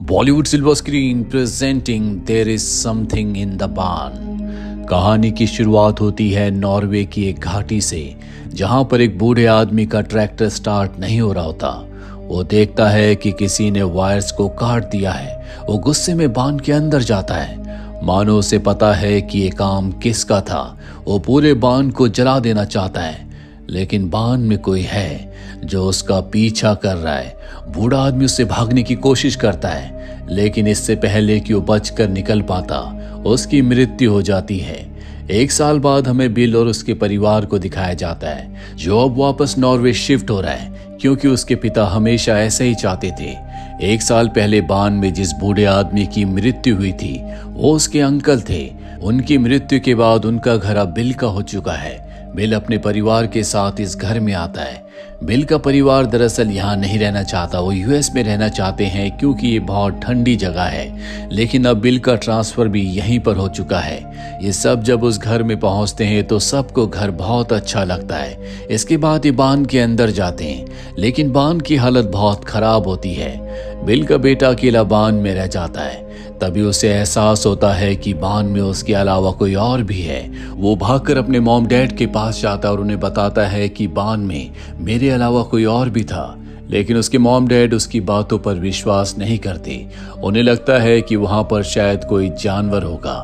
Bollywood silver screen presenting there is something in the barn. कहानी की शुरुआत होती है नॉर्वे की एक घाटी से, जहां पर एक बूढ़े आदमी का ट्रैक्टर स्टार्ट नहीं हो रहा होता। वो देखता है कि किसी ने वायर्स को काट दिया है। वो गुस्से में बान के अंदर जाता है, मानो उसे पता है कि ये काम किसका था। वो पूरे बान को जला देना चाहता है, लेकिन बान में कोई है जो उसका पीछा कर रहा है। बूढ़ा आदमी उससे भागने की कोशिश करता है, लेकिन इससे पहले कि वो बचकर निकल पाता, उसकी मृत्यु हो जाती है। 1 साल बाद हमें बिल और उसके परिवार को दिखाया जाता है, जो अब वापस नॉर्वे शिफ्ट हो रहा है, क्योंकि उसके पिता हमेशा ऐसे ही चाहते थे। 1 साल पहले बान में जिस बूढ़े आदमी की मृत्यु हुई थी, वो उसके अंकल थे। उनकी मृत्यु के बाद उनका घर अब बिल का हो चुका है। बिल अपने परिवार के साथ इस घर में आता है। बिल का परिवार दरअसल यहाँ नहीं रहना चाहता, वो यूएस में रहना चाहते हैं, क्योंकि ये बहुत ठंडी जगह है। लेकिन अब बिल का ट्रांसफर भी यहीं पर हो चुका है। ये सब जब उस घर में पहुंचते हैं तो सबको घर बहुत अच्छा लगता है। इसके बाद ये बान के अंदर जाते हैं, लेकिन बान की हालत बहुत खराब होती है। बिल का बेटा अकेला बान में रह जाता है। तभी उसे एहसास होता है कि बान में उसके अलावा कोई और भी है। वो भागकर अपने मॉम डैड के पास जाता है और उन्हें बताता है कि बान में मेरे अलावा कोई और भी था। लेकिन उसके मॉम डैड उसकी बातों पर विश्वास नहीं करते। उन्हें लगता है कि वहां पर शायद कोई जानवर होगा।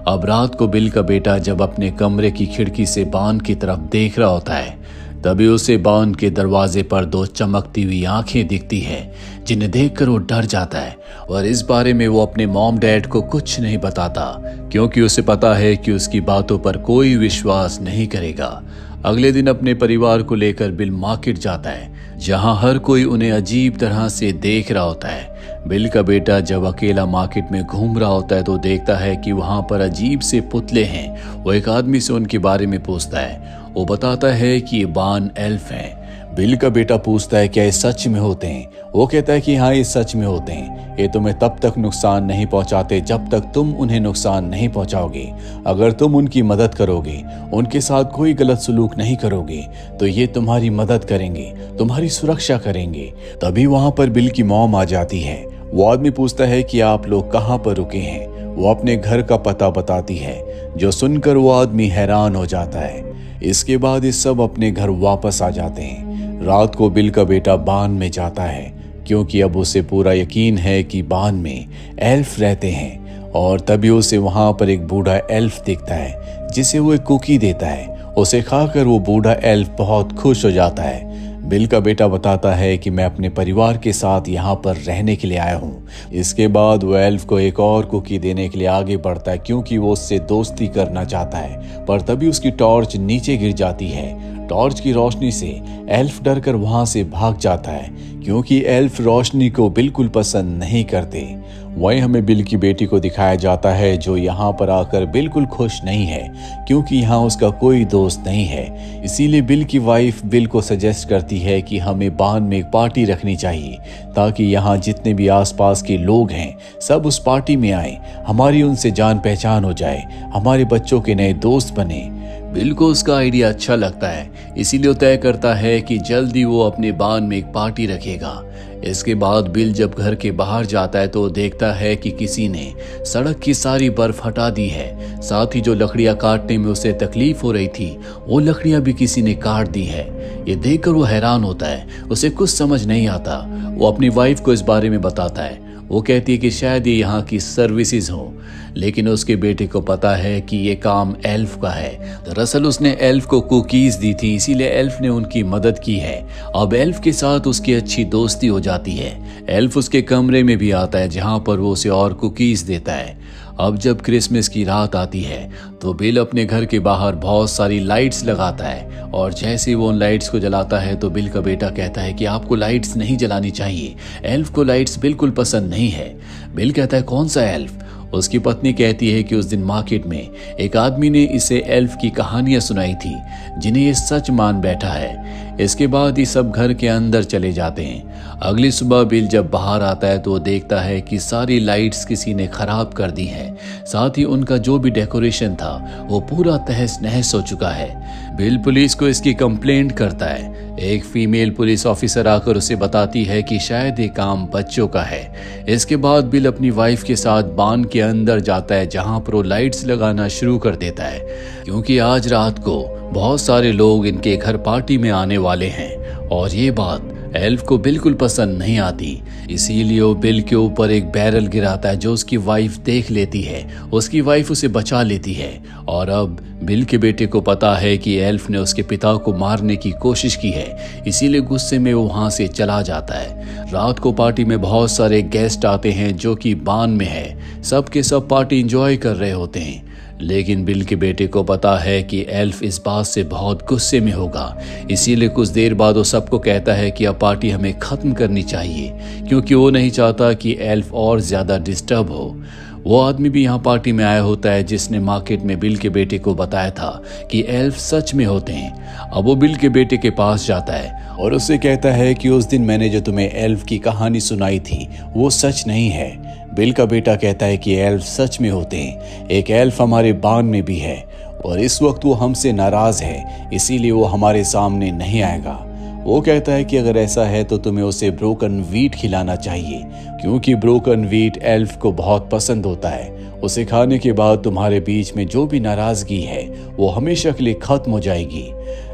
अब रात को बिल का बेटा जब अपने कमरे की खिड़की से बान की तरफ देख रहा होता है, तभी उसे बान के दरवाजे पर 2 चमकती हुई आंखें दिखती है, जिन्हें देखकर वो डर जाता है। और इस बारे में वो अपने मॉम डैड को कुछ नहीं बताता, क्योंकि उसे पता है कि उसकी बातों पर कोई विश्वास नहीं करेगा। अगले दिन अपने परिवार को लेकर बिल मार्केट जाता है, जहां हर कोई उन्हें अजीब तरह से देख रहा होता है। बिल का बेटा जब अकेला मार्केट में घूम रहा होता है तो देखता है कि वहां पर अजीब से पुतले हैं। वो एक आदमी से उनके बारे में पूछता है। वो बताता है कि ये बान एल्फ हैं। बिल का बेटा पूछता है क्या ये सच में होते हैं। वो कहता है कि हाँ, ये सच में होते हैं। ये तुम्हें तब तक नुकसान नहीं पहुंचाते जब तक तुम उन्हें नुकसान नहीं पहुंचाओगे। अगर तुम उनकी मदद करोगे, उनके साथ कोई गलत सलूक नहीं करोगे, तो ये तुम्हारी मदद करेंगे, तुम्हारी सुरक्षा करेंगे। तभी वहां पर बिल की मॉम आ जाती है। वो आदमी पूछता है कि आप लोग कहाँ पर रुके हैं। वो अपने घर का पता बताती है, जो सुनकर वो आदमी हैरान हो जाता है। इसके बाद ये सब अपने घर वापस आ जाते हैं। रात को बिल का बेटा बान में जाता है, क्योंकि अब उसे पूरा यकीन है कि बान में एल्फ रहते हैं। और तभी उसे वहां पर एक बूढ़ा एल्फ दिखता है, जिसे वो एक कुकी देता है। उसे खाकर वो बूढ़ा एल्फ बहुत खुश हो जाता है। बिल का बेटा बताता है कि मैं अपने परिवार के साथ यहाँ पर रहने के लिए आया हूँ। इसके बाद वो एल्फ को एक और कुकी देने के लिए आगे बढ़ता है, क्योंकि वो उससे दोस्ती करना चाहता है। पर तभी उसकी टॉर्च नीचे गिर जाती है। टॉर्च की रोशनी से एल्फ डरकर वहां से भाग जाता है, क्योंकि एल्फ रोशनी को बिल्कुल पसंद नहीं करते। वहीं हमें बिल की बेटी को दिखाया जाता है, जो यहाँ पर आकर बिल्कुल खुश नहीं है, क्योंकि यहाँ उसका कोई दोस्त नहीं है। इसीलिए बिल की वाइफ बिल को सजेस्ट करती है कि हमें बान में एक पार्टी रखनी चाहिए, ताकि यहाँ जितने भी आसपास के लोग हैं सब उस पार्टी में आए, हमारी उनसे जान पहचान हो जाए, हमारे बच्चों के नए दोस्त बने। बिल को उसका आइडिया अच्छा लगता है, इसीलिए वो तय करता है कि जल्दी वो अपने बान में एक पार्टी रखेगा। इसके बाद बिल जब घर के बाहर जाता है तो देखता है कि किसी ने सड़क की सारी बर्फ हटा दी है। साथ ही जो लकड़ियां काटने में उसे तकलीफ हो रही थी, वो लकड़ियां भी किसी ने काट दी है। ये देखकर वो हैरान होता है, उसे कुछ समझ नहीं आता। वो अपनी वाइफ को इस बारे में बताता है। वो कहती है कि शायद ये यहाँ की सर्विसेज हो, लेकिन उसके बेटे को पता है कि ये काम एल्फ का है। दरअसल उसने एल्फ को कुकीज दी थी, इसीलिए एल्फ ने उनकी मदद की है। अब एल्फ के साथ उसकी अच्छी दोस्ती हो जाती है। एल्फ उसके कमरे में भी आता है, जहाँ पर वो उसे और कुकीज देता है। अब जब क्रिसमस की रात आती है तो बिल अपने घर के बाहर बहुत सारी लाइट्स लगाता है, और जैसे ही वो उन लाइट्स को जलाता है तो बिल का बेटा कहता है कि आपको लाइट्स नहीं जलानी चाहिए, एल्फ को लाइट्स बिल्कुल पसंद नहीं है। बिल कहता है कौन सा एल्फ? उसकी पत्नी कहती है कि उस दिन मार्केट में एक आदमी ने इसे एल्फ की कहानियां सुनाई थी, जिन्हें ये सच मान बैठा है। इसके बाद ही सब घर के अंदर चले जाते हैं। अगली सुबह बिल जब बाहर आता है तो वो देखता है कि सारी लाइट्स किसी ने खराब कर दी है। साथ ही उनका जो भी डेकोरेशन था वो पूरा तहस नहस हो चुका है। बिल पुलिस को इसकी कंप्लेंट करता है। एक फीमेल पुलिस ऑफिसर आकर उसे बताती है कि शायद ये काम बच्चों का है। इसके बाद बिल अपनी वाइफ के साथ बान के अंदर जाता है जहां पर वो लाइट्स लगाना शुरू कर देता है, क्योंकि आज रात को बहुत सारे लोग इनके घर पार्टी में आने वाले हैं और ये बात एल्फ को बिल्कुल पसंद नहीं आती। इसीलिए वो बिल के ऊपर एक बैरल गिराता है जो उसकी वाइफ देख लेती है। उसकी वाइफ उसे बचा लेती है और अब बिल के बेटे को पता है कि एल्फ ने उसके पिता को मारने की कोशिश की है, इसीलिए गुस्से में वो वहां से चला जाता है। रात को पार्टी में बहुत सारे गेस्ट आते हैं जो कि बान में है। सब के सब पार्टी एंजॉय कर रहे होते हैं, लेकिन बिल के बेटे को पता है कि एल्फ इस बात से बहुत गुस्से में होगा। इसीलिए कुछ देर बाद वो सबको कहता है कि अब पार्टी हमें खत्म करनी चाहिए, क्योंकि वो नहीं चाहता कि एल्फ और ज्यादा डिस्टर्ब हो। वो आदमी भी यहाँ पार्टी में आया होता है जिसने मार्केट में बिल के बेटे को बताया था कि एल्फ सच में होते हैं। अब वो बिल के बेटे के पास जाता है और उससे कहता है कि उस दिन मैंने जो तुम्हें एल्फ की कहानी सुनाई थी वो सच नहीं है। बिल का बेटा कहता है कि एल्फ सच में होते हैं। एक एल्फ हमारे बान में भी है और इस वक्त वो हमसे नाराज है, इसीलिए वो हमारे सामने नहीं आएगा। वो कहता है कि अगर ऐसा है तो तुम्हें उसे ब्रोकन वीट खिलाना चाहिए, क्योंकि ब्रोकन वीट एल्फ को बहुत पसंद होता है। उसे खाने के बाद तुम्हारे बीच में जो भी नाराजगी है वो हमेशा के लिए खत्म हो जाएगी।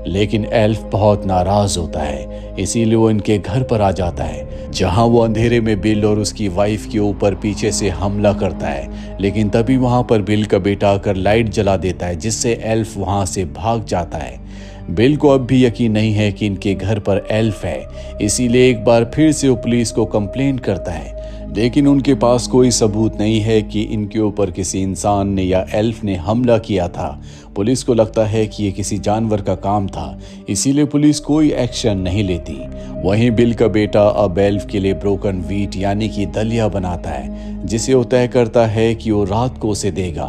लेकिन एल्फ बहुत नाराज होता है, इसीलिए वो इनके घर पर आ जाता है, जहां वो अंधेरे में बिल और उसकी वाइफ के ऊपर पीछे से हमला करता है। लेकिन तभी वहां पर बिल का बेटा आकर लाइट जला देता है, जिससे एल्फ वहां से भाग जाता है। बिल को अब भी यकीन नहीं है कि इनके घर पर एल्फ है, इसीलिए एक बार फिर से वो पुलिस को कंप्लेंट करता है, लेकिन उनके पास कोई सबूत नहीं है कि इनके ऊपर किसी इंसान ने या एल्फ ने हमला किया था। पुलिस को लगता है कि ये किसी जानवर का काम था, इसीलिए पुलिस कोई एक्शन नहीं लेती। वहीं बिल का बेटा अब एल्फ के लिए ब्रोकन वीट यानी कि दलिया बनाता है, जिसे वो तय करता है कि वो रात को उसे देगा।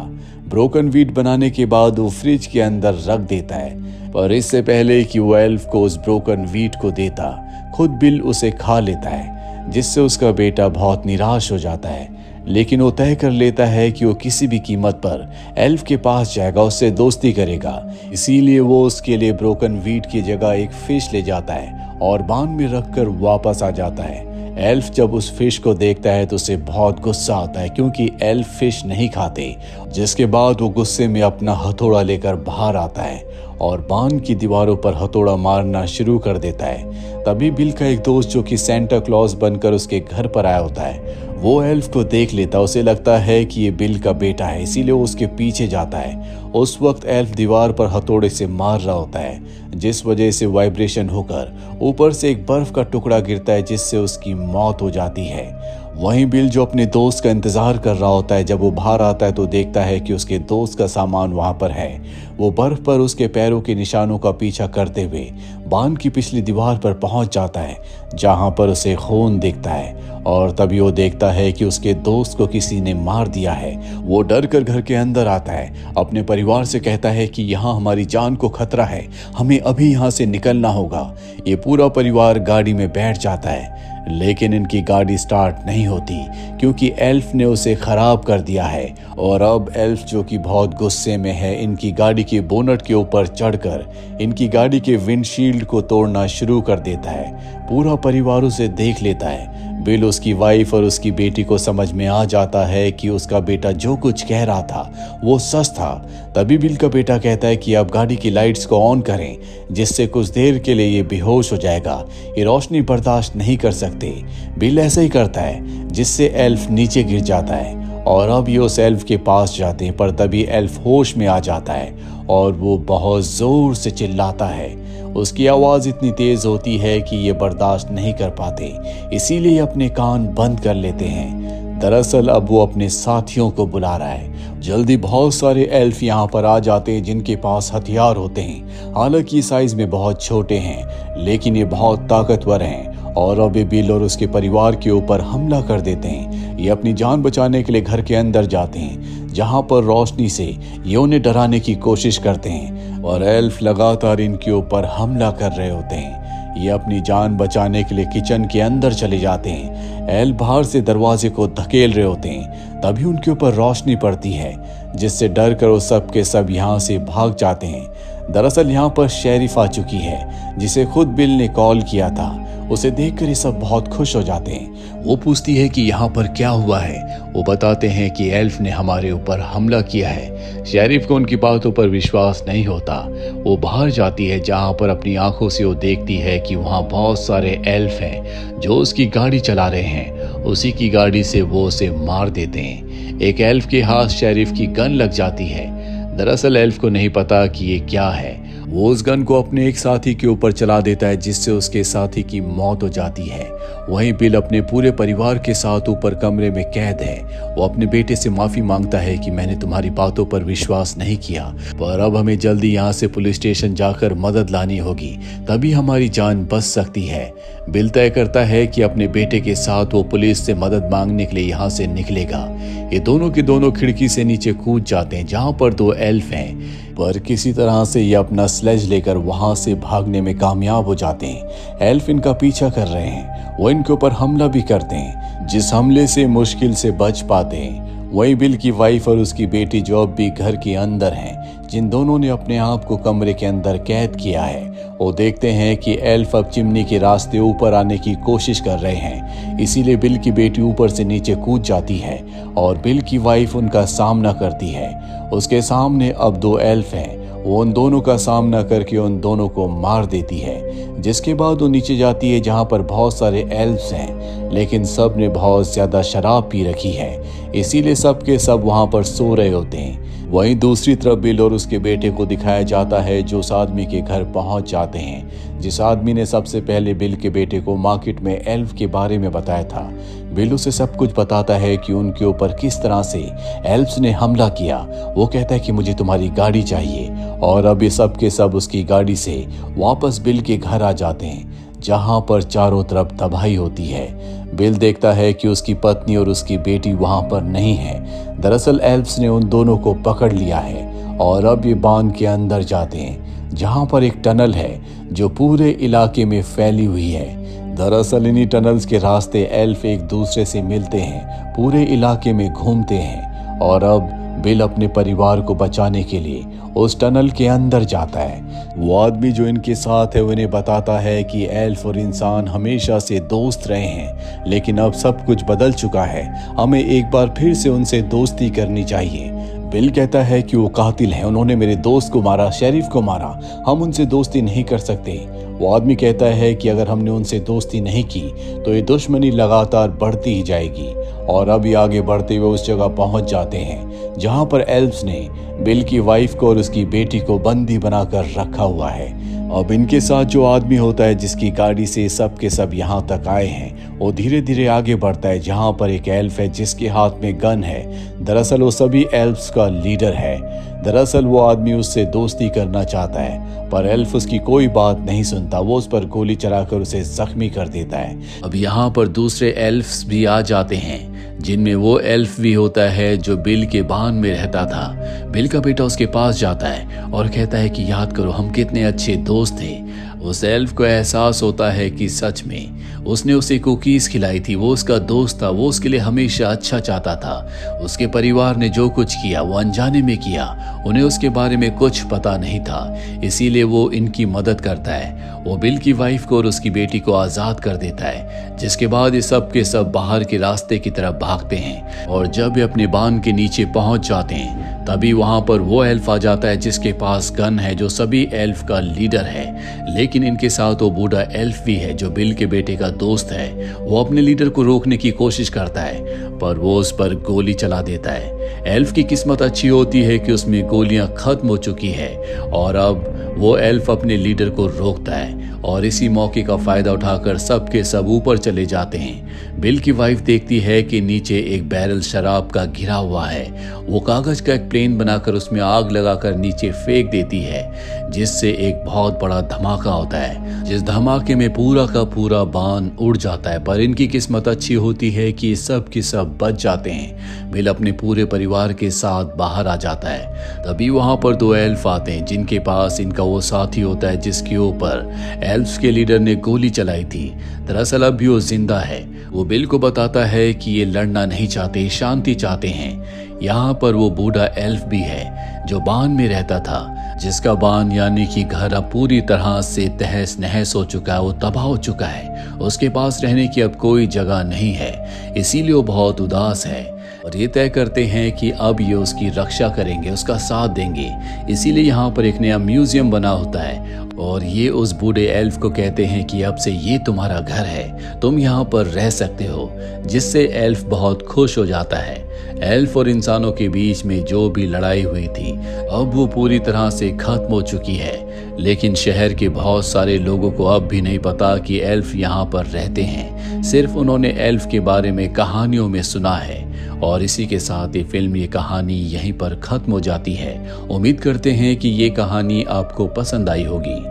ब्रोकन वीट बनाने के बाद वो फ्रिज के अंदर रख देता है, पर इससे पहले कि वो एल्फ को उस ब्रोकन वीट को देता, खुद बिल उसे खा लेता है, जिससे उसका बेटा बहुत निराश हो जाता है। लेकिन वो तय कर लेता है कि वो किसी भी कीमत पर एल्फ के पास जाएगा, उससे दोस्ती करेगा। इसीलिए वो उसके लिए ब्रोकन वीट की जगह एक फिश ले जाता है और बांध में रखकर वापस आ जाता है। एल्फ जब उस फिश को देखता है तो उसे बहुत गुस्सा आता है, क्योंकि एल्फ फिश नहीं खाते। जिसके बाद वो गुस्से में अपना हथौड़ा लेकर बाहर आता है और बांध की दीवारों पर हथौड़ा मारना शुरू कर देता है। तभी बिल का एक दोस्त जो कि सेंटा क्लॉज बनकर उसके घर पर आया होता है, वो एल्फ को देख लेता। उसे लगता है कि ये बिल का बेटा है, इसीलिए वो उसके पीछे जाता है। उस वक्त एल्फ दीवार पर हथौड़े से मार रहा होता है, जिस वजह से वाइब्रेशन होकर ऊपर से एक बर्फ का टुकड़ा गिरता है, जिससे उसकी मौत हो जाती है। वहीं बिल जो अपने दोस्त का इंतजार कर रहा होता है, जब वो बाहर आता है तो देखता है कि उसके दोस्त का सामान वहां पर है। वो बर्फ पर उसके पैरों के निशानों का पीछा करते हुए बांध की पिछली दीवार पर पहुंच जाता है, जहां पर उसे खून दिखता है। और तभी वो देखता है कि उसके दोस्त को किसी ने मार दिया है। वो डर कर घर के अंदर आता है, अपने परिवार से कहता है कि यहाँ हमारी जान को खतरा है, हमें अभी यहाँ से निकलना होगा। ये पूरा परिवार गाड़ी में बैठ जाता है, लेकिन इनकी गाड़ी स्टार्ट नहीं होती, क्योंकि एल्फ ने उसे खराब कर दिया है। और अब एल्फ जो कि बहुत गुस्से में है, इनकी गाड़ी के बोनट के ऊपर चढ़कर इनकी गाड़ी के विंडशील्ड को तोड़ना शुरू कर देता है। पूरा परिवार उसे देख लेता है। बिल, उसकी वाइफ और उसकी बेटी को समझ में आ जाता है कि उसका बेटा जो कुछ कह रहा था वो सच था। तभी बिल का बेटा कहता है कि आप गाड़ी की लाइट्स को ऑन करें, जिससे कुछ देर के लिए ये बेहोश हो जाएगा, ये रोशनी बर्दाश्त नहीं कर सकते। बिल ऐसा ही करता है, जिससे एल्फ नीचे गिर जाता है और अब ये उस एल्फ के पास जाते हैं, पर तभी एल्फ होश में आ जाता है और वो बहुत जोर से चिल्लाता है। उसकी आवाज इतनी तेज होती है कि ये बर्दाश्त नहीं कर पाते, इसीलिए अपने कान बंद कर लेते हैं। दरअसल अब वो अपने साथियों को बुला रहा है। जल्दी बहुत सारे एल्फ यहाँ पर आ जाते हैं, जिनके पास हथियार होते हैं। हालांकि साइज में बहुत छोटे हैं, लेकिन ये बहुत ताकतवर हैं और अब बिल और उसके परिवार के ऊपर हमला कर देते हैं। ये अपनी जान बचाने के लिए घर के अंदर जाते हैं, जहां पर रोशनी से ये उन्हें डराने की कोशिश करते हैं और एल्फ लगातार इनके ऊपर हमला कर रहे होते हैं। ये अपनी जान बचाने के लिए किचन के अंदर चले जाते हैं। एल्फ बाहर से दरवाजे को धकेल रहे होते हैं, तभी उनके ऊपर रोशनी पड़ती है, जिससे डर कर वो सब के सब यहाँ से भाग जाते हैं। दरअसल यहाँ पर शेरिफ आ चुकी है, जिसे खुद बिल ने कॉल किया था। उसे देखकर ये सब बहुत खुश हो जाते हैं। वो पूछती है कि यहाँ पर क्या हुआ है। वो बताते हैं कि एल्फ ने हमारे ऊपर हमला किया है। शेरिफ को उनकी बातों पर विश्वास नहीं होता। वो बाहर जाती है, जहाँ पर अपनी आंखों से वो देखती है कि वहाँ बहुत सारे एल्फ हैं जो उसकी गाड़ी चला रहे हैं। उसी की गाड़ी से वो उसे मार देते हैं। एक एल्फ के हाथ शेरिफ की गन लग जाती है। दरअसल एल्फ को नहीं पता कि ये क्या है। वो उस गन को अपने एक साथी के ऊपर चला देता है, जिससे उसके साथी की मौत हो जाती है। वहीं बिल अपने पूरे परिवार के साथ ऊपर कमरे में कैद है। वो अपने बेटे से माफी मांगता है कि मैंने तुम्हारी बातों पर विश्वास नहीं किया, पर अब हमें जल्दी यहाँ से पुलिस स्टेशन जाकर मदद लानी होगी, तभी हमारी जान बच सकती है। बिल तय करता है कि अपने बेटे के साथ वो पुलिस से मदद मांगने के लिए यहाँ से निकलेगा। ये दोनों के दोनों खिड़की से नीचे कूद जाते हैं, जहाँ पर दो एल्फ हैं, पर किसी तरह से ये अपना स्लेज लेकर वहां से भागने में कामयाब हो जाते हैं। एल्फ इनका पीछा कर रहे हैं। वो इनके ऊपर हमला भी करते हैं, जिस हमले से मुश्किल से बच पाते हैं। वहीं बिल की वाइफ और उसकी बेटी जो अब भी घर के अंदर हैं, जिन दोनों ने अपने आप को कमरे के अंदर कैद किया है। वो देखते हैं कि एल्फ अब चिमनी के रास्ते ऊपर आने की कोशिश कर रहे हैं, इसीलिए बिल की बेटी ऊपर से नीचे कूद जाती है और बिल की वाइफ उनका सामना करती है। उसके सामने अब दो एल्फ हैं। वो उन दोनों का सामना करके उन दोनों को मार देती है, जिसके बाद वो नीचे जाती है, जहाँ पर बहुत सारे एल्फ्स हैं, लेकिन सब ने बहुत ज्यादा शराब पी रखी है, इसीलिए सब के सब वहाँ पर सो रहे होते हैं। वहीं दूसरी तरफ बिल और उसके बेटे को दिखाया जाता है, जो उस आदमी के घर पहुंच जाते हैं, जिस आदमी ने सबसे पहले बिल के बेटे को मार्केट में एल्फ के बारे में बताया था। बिल उसे सब कुछ बताता है कि उनके ऊपर किस तरह से एल्फ्स ने हमला किया। वो कहता है कि मुझे तुम्हारी गाड़ी चाहिए, और अब ये सब के सब उसकी गाड़ी से वापस बिल के घर आ जाते हैं, जहां पर चारों तरफ तबाही होती है। बिल देखता है कि उसकी पत्नी और उसकी बेटी वहां पर नहीं है। दरअसल एल्फ्स ने उन दोनों को पकड़ लिया है और अब ये बांध के अंदर जाते हैं, जहां पर एक टनल है जो पूरे इलाके में फैली हुई है। दरअसल इन्हीं टनल्स के रास्ते एल्फ एक दूसरे से मिलते हैं, पूरे इलाके में घूमते हैं, और अब बिल अपने परिवार को बचाने के लिए उस टनल के अंदर जाता है। वो आदमी जो इनके साथ है उन्हें बताता है कि एल्फ और इंसान हमेशा से दोस्त रहे हैं, लेकिन अब सब कुछ बदल चुका है। हमें एक बार फिर से उनसे दोस्ती करनी चाहिए। बिल कहता है कि वो कातिल हैं, उन्होंने मेरे दोस्त को मारा, शेरिफ को मारा, हम उनसे दोस्ती नहीं कर सकते। वो आदमी कहता है कि अगर हमने उनसे दोस्ती नहीं की तो ये दुश्मनी लगातार बढ़ती ही जाएगी, और अभी आगे बढ़ते हुए उस जगह पहुंच जाते हैं जहां पर एल्फ्स ने बिल की वाइफ को और उसकी बेटी को बंदी बनाकर रखा हुआ है। अब इनके साथ जो आदमी होता है, जिसकी गाड़ी से सब के सब यहाँ तक आए हैं, वो धीरे धीरे आगे बढ़ता है, जहाँ पर एक एल्फ है जिसके हाथ में गन है। दरअसल वो सभी एल्फ्स का लीडर है। दरअसल वो आदमी उससे दोस्ती करना चाहता है, पर एल्फ उसकी कोई बात नहीं सुनता। वो उस पर गोली चलाकर उसे जख्मी कर देता है। अब यहाँ पर दूसरे एल्फ्स भी आ जाते हैं, जिनमें वो एल्फ भी होता है जो बिल के बांध में रहता था। बिल का बेटा उसके पास जाता है और कहता है कि याद करो हम कितने अच्छे दोस्त थे। उस एल्फ को एहसास होता है कि सच में उसने उसे कुकीज खिलाई थी, वो उसका दोस्त था, वो उसके लिए हमेशा अच्छा चाहता था। उसके परिवार ने जो कुछ किया वो अनजाने में किया, उन्हें उसके बारे में कुछ पता नहीं था, इसीलिए वो इनकी मदद करता है। वो बिल की वाइफ को और उसकी बेटी को आज़ाद कर देता है, जिसके बाद ये सब के सब बाहर के रास्ते की तरफ भागते हैं, और जब ये अपने बांध के नीचे पहुंच जाते हैं तभी वहां पर वो एल्फ आ जाता है जिसके पास गन है, जो सभी एल्फ का लीडर है। लेकिन इनके साथ वो बूढ़ा एल्फ भी है जो बिल के बेटे का दोस्त है। वो अपने लीडर को रोकने की कोशिश करता है, पर वो उस पर गोली चला देता है। एल्फ की किस्मत अच्छी होती है कि उसमें गोलियां खत्म हो चुकी है, और अब वो एल्फ अपने लीडर को रोकता है, और इसी मौके का फायदा उठाकर सब के सब ऊपर चले जाते हैं। बिल की वाइफ देखती है कि नीचे एक बैरल शराब का गिरा हुआ है। वो कागज का एक प्लेन बनाकर उसमें आग लगाकर नीचे फेंक देती है, जिससे एक बहुत बड़ा धमाका होता है, जिस धमाके में पूरा का पूरा बांध उड़ जाता है। पर इनकी किस्मत अच्छी होती है कि सब के सब बच जाते हैं। बिल अपने पूरे परिवार के साथ बाहर आ जाता है। तभी वहां पर दो एल्फ आते हैं, जिनके पास इनका वो साथी होता है जिसके ऊपर एल्फ्स के लीडर ने गोली चलाई थी। दरअसल अब भी वो जिंदा है। वो बिल को बताता है कि ये लड़ना नहीं चाहते, शांति चाहते हैं। यहाँ पर वो बूढ़ा एल्फ भी है जो बान में रहता था, जिसका बान यानी कि घर अब पूरी तरह से तहस नहस हो चुका है, वो तबाह हो चुका है। उसके पास रहने की अब कोई जगह नहीं है, इसीलिए वो बहुत उदास है। और ये तय करते हैं कि अब ये उसकी रक्षा करेंगे, उसका साथ देंगे। इसीलिए यहाँ पर एक नया म्यूजियम बना होता है और ये उस बूढ़े एल्फ को कहते हैं कि अब से ये तुम्हारा घर है, तुम यहाँ पर रह सकते हो, जिससे एल्फ बहुत खुश हो जाता है। एल्फ और इंसानों के बीच में जो भी लड़ाई हुई थी अब वो पूरी तरह से खत्म हो चुकी है। लेकिन शहर के बहुत सारे लोगों को अब भी नहीं पता कि एल्फ यहाँ पर रहते हैं। सिर्फ उन्होंने एल्फ के बारे में कहानियों में सुना है। और इसी के साथ ये फिल्म, ये कहानी यहीं पर खत्म हो जाती है। उम्मीद करते हैं कि ये कहानी आपको पसंद आई होगी।